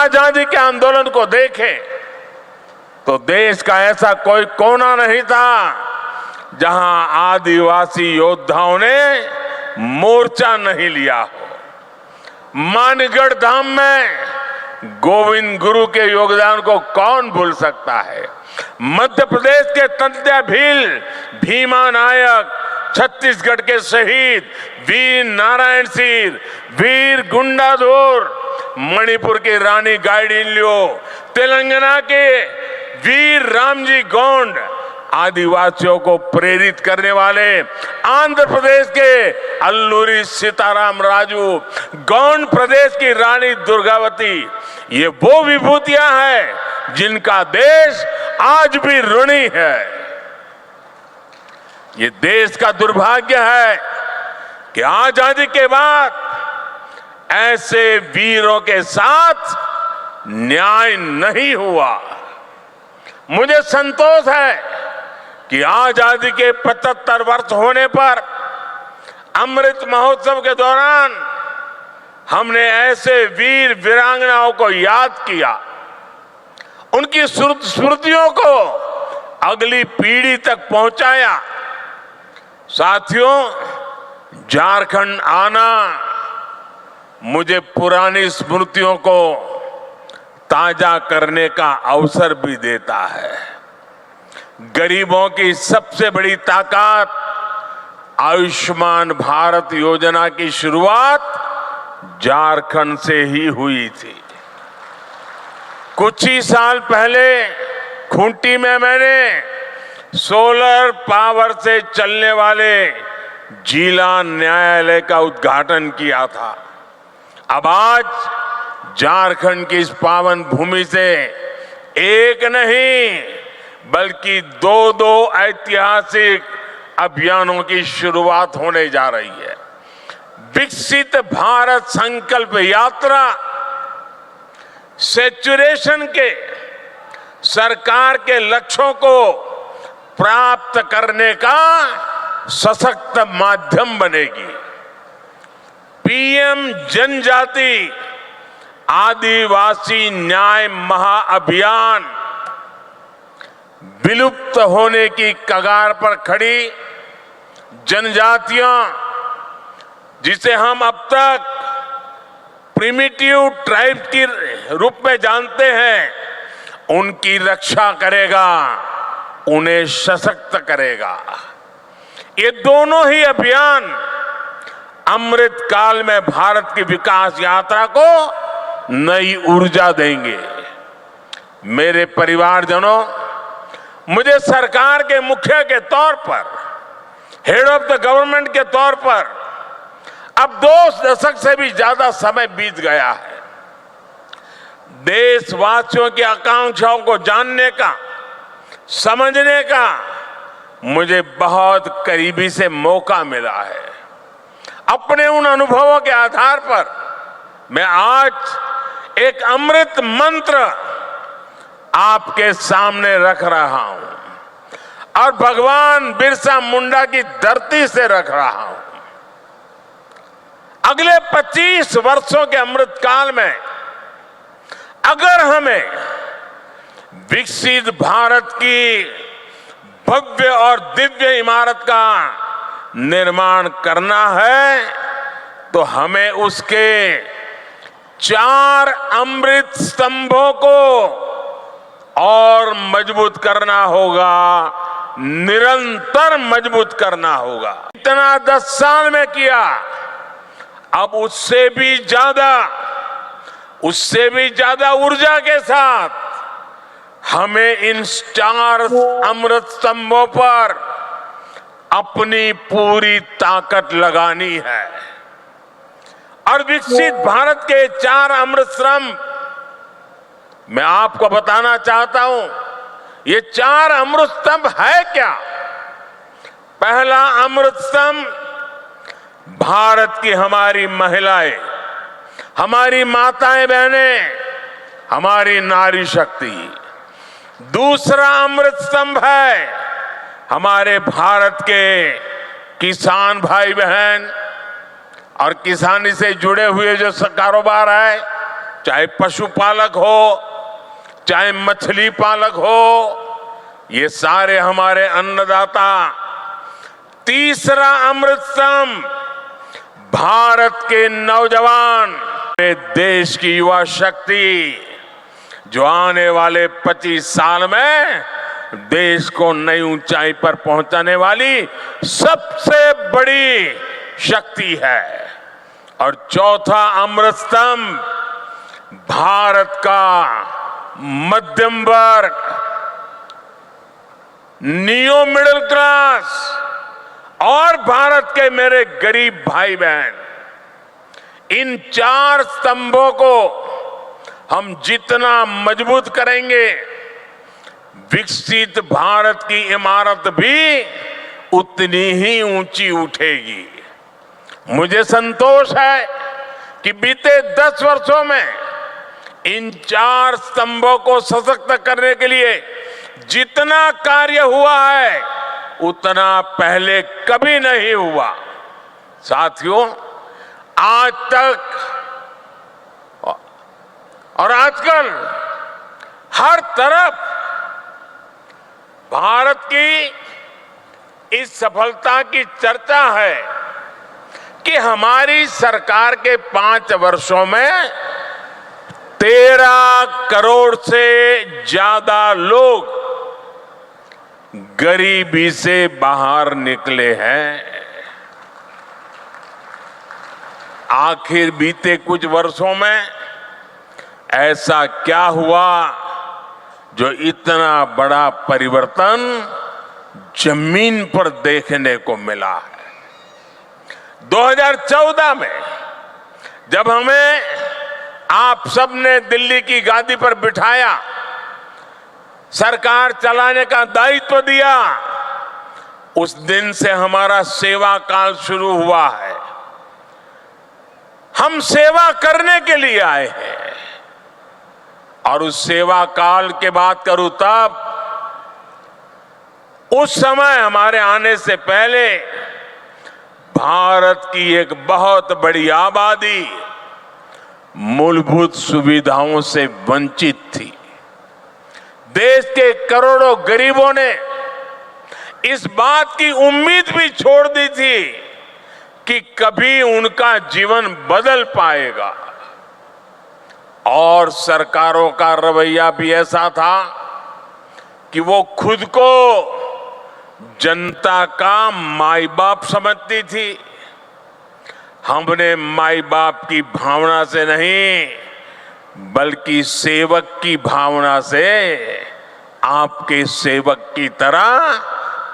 आजादी के आंदोलन को देखें तो देश का ऐसा कोई कोना नहीं था जहां आदिवासी योद्धाओं ने मोर्चा नहीं लिया हो। मानगढ़ धाम में गोविंद गुरु के योगदान को कौन भूल सकता है। मध्य प्रदेश के तंत्या भील भीमा नायक, छत्तीसगढ़ के शहीद वीर नारायण सिंह, वीर गुंडाधुर, मणिपुर की रानी गाइडिन्ल्यो, तेलंगाना के वीर रामजी गोंड, आदिवासियों को प्रेरित करने वाले आंध्र प्रदेश के अल्लूरी सीताराम राजू, गौंड प्रदेश की रानी दुर्गावती, ये वो विभूतियां हैं जिनका देश आज भी ऋणी है। ये देश का दुर्भाग्य है कि आजादी के बाद ऐसे वीरों के साथ न्याय नहीं हुआ। मुझे संतोष है कि आजादी के 75 वर्ष होने पर अमृत महोत्सव के दौरान हमने ऐसे वीर वीरांगनाओं को याद किया, उनकी स्मृतियों को अगली पीढ़ी तक पहुंचाया। साथियों, झारखंड आना मुझे पुरानी स्मृतियों को ताजा करने का अवसर भी देता है। गरीबों की सबसे बड़ी ताकत आयुष्मान भारत योजना की शुरुआत झारखंड से ही हुई थी। कुछ ही साल पहले खूंटी में मैंने सोलर पावर से चलने वाले जिला न्यायालय का उद्घाटन किया था। अब आज झारखंड की इस पावन भूमि से एक नहीं बल्कि दो ऐतिहासिक अभियानों की शुरुआत होने जा रही है। विकसित भारत संकल्प यात्रा सैचुरेशन के सरकार के लक्ष्यों को प्राप्त करने का सशक्त माध्यम बनेगी। पीएम जनजाति आदिवासी न्याय महाअभियान विलुप्त होने की कगार पर खड़ी जनजातियां, जिसे हम अब तक प्रिमिटिव ट्राइब्स के रूप में जानते हैं, उनकी रक्षा करेगा, उन्हें सशक्त करेगा। ये दोनों ही अभियान अमृत काल में भारत की विकास यात्रा को नई ऊर्जा देंगे। मेरे परिवारजनों, मुझे सरकार के मुखिया के तौर पर, हेड ऑफ द गवर्नमेंट के तौर पर अब 2 दशक से भी ज्यादा समय बीत गया है। देशवासियों की आकांक्षाओं को जानने का, समझने का मुझे बहुत करीबी से मौका मिला है। अपने उन अनुभवों के आधार पर मैं आज एक अमृत मंत्र आपके सामने रख रहा हूं और भगवान बिरसा मुंडा की धरती से रख रहा हूं। अगले 25 वर्षों के अमृत काल में अगर हमें विकसित भारत की भव्य और दिव्य इमारत का निर्माण करना है तो हमें उसके 4 अमृत स्तंभों को और मजबूत करना होगा, निरंतर मजबूत करना होगा। इतना 10 साल में किया, अब उससे भी ज्यादा ऊर्जा के साथ हमें इन 4 अमृत स्तंभों पर अपनी पूरी ताकत लगानी है। और विकसित भारत के 4 अमृत स्तंभ मैं आपको बताना चाहता हूं। ये 4 अमृत स्तंभ है क्या? पहला अमृत स्तंभ भारत की हमारी महिलाएं, हमारी माताएं बहनें, हमारी नारी शक्ति। दूसरा अमृत स्तंभ है हमारे भारत के किसान भाई बहन और किसानी से जुड़े हुए जो कारोबार है, चाहे पशुपालक हो, चाहे मछली पालक हो, ये सारे हमारे अन्नदाता। तीसरा अमृत स्तंभ, भारत के नौजवान, देश की युवा शक्ति, जो आने वाले 25 साल में देश को नई ऊंचाई पर पहुंचाने वाली सबसे बड़ी शक्ति है। और चौथा अमृत स्तंभ, भारत का मध्यम वर्ग, नियो मिडिल क्लास, और भारत के मेरे गरीब भाई बहन, इन 4 स्तंभों को हम जितना मजबूत करेंगे, विकसित भारत की इमारत भी उतनी ही ऊंची उठेगी। मुझे संतोष है कि बीते 10 वर्षों में इन 4 स्तंभों को सशक्त करने के लिए जितना कार्य हुआ है, उतना पहले कभी नहीं हुआ। साथियों, आज तक और आजकल हर तरफ भारत की इस सफलता की चर्चा है कि हमारी सरकार के 5 वर्षों में 13 करोड़ से ज्यादा लोग गरीबी से बाहर निकले हैं। आखिर बीते कुछ वर्षों में ऐसा क्या हुआ जो इतना बड़ा परिवर्तन जमीन पर देखने को मिला है? 2014 में जब हमें आप सबने दिल्ली की गादी पर बिठाया, सरकार चलाने का दायित्व दिया, उस दिन से हमारा सेवा काल शुरू हुआ है। हम सेवा करने के लिए आए हैं। और उस सेवा काल के बात करूं तब, उस समय हमारे आने से पहले भारत की एक बहुत बड़ी आबादी मूलभूत सुविधाओं से वंचित थी। देश के करोड़ों गरीबों ने इस बात की उम्मीद भी छोड़ दी थी कि कभी उनका जीवन बदल पाएगा। और सरकारों का रवैया भी ऐसा था कि वो खुद को जनता का माई बाप समझती थी। हमने माई बाप की भावना से नहीं, बल्कि सेवक की भावना से आपके सेवक की तरह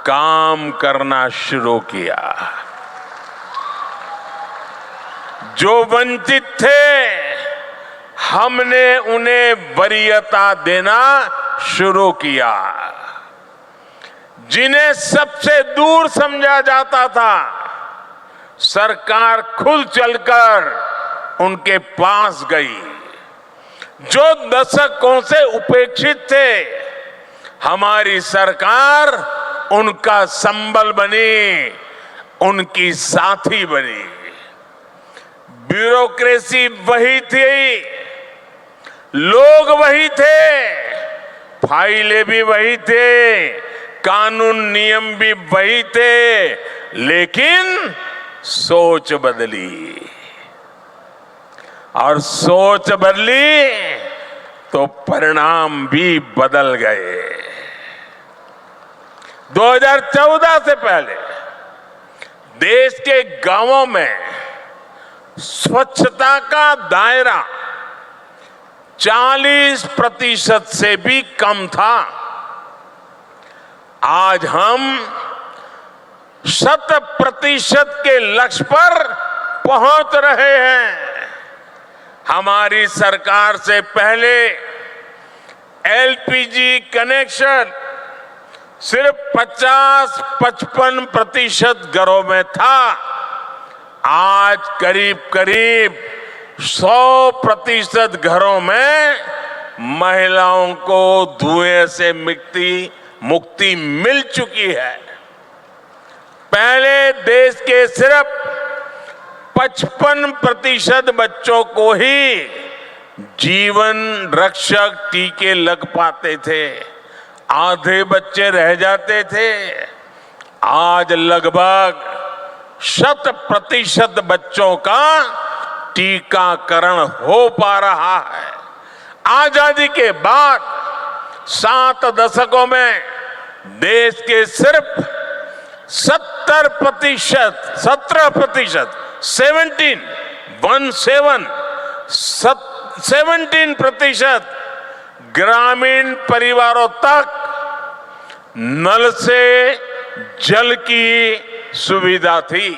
काम करना शुरू किया। जो वंचित थे, हमने उन्हें वरीयता देना शुरू किया। जिन्हें सबसे दूर समझा जाता था, सरकार खुद चलकर उनके पास गई। जो दशकों से उपेक्षित थे, हमारी सरकार उनका संबल बनी, उनकी साथी बनी। ब्यूरोक्रेसी वही थी, लोग वही थे, फाइलें भी वही थे, कानून नियम भी वही थे, लेकिन सोच बदली। और सोच बदली तो परिणाम भी बदल गए। 2014 से पहले देश के गांवों में स्वच्छता का दायरा 40% से भी कम था। आज हम 100% के लक्ष्य पर पहुंच रहे हैं। हमारी सरकार से पहले एलपीजी कनेक्शन सिर्फ 50-55% घरों में था। आज करीब करीब 100% घरों में महिलाओं को धुएं से मुक्ति मिल चुकी है। पहले देश के सिर्फ 55% बच्चों को ही जीवन रक्षक टीके लग पाते थे, आधे बच्चे रह जाते थे। आज लगभग 100% बच्चों का टीकाकरण हो पा रहा है। आजादी के बाद 7 दशकों में देश के सिर्फ 17% 17% ग्रामीण परिवारों तक नल से जल की सुविधा थी।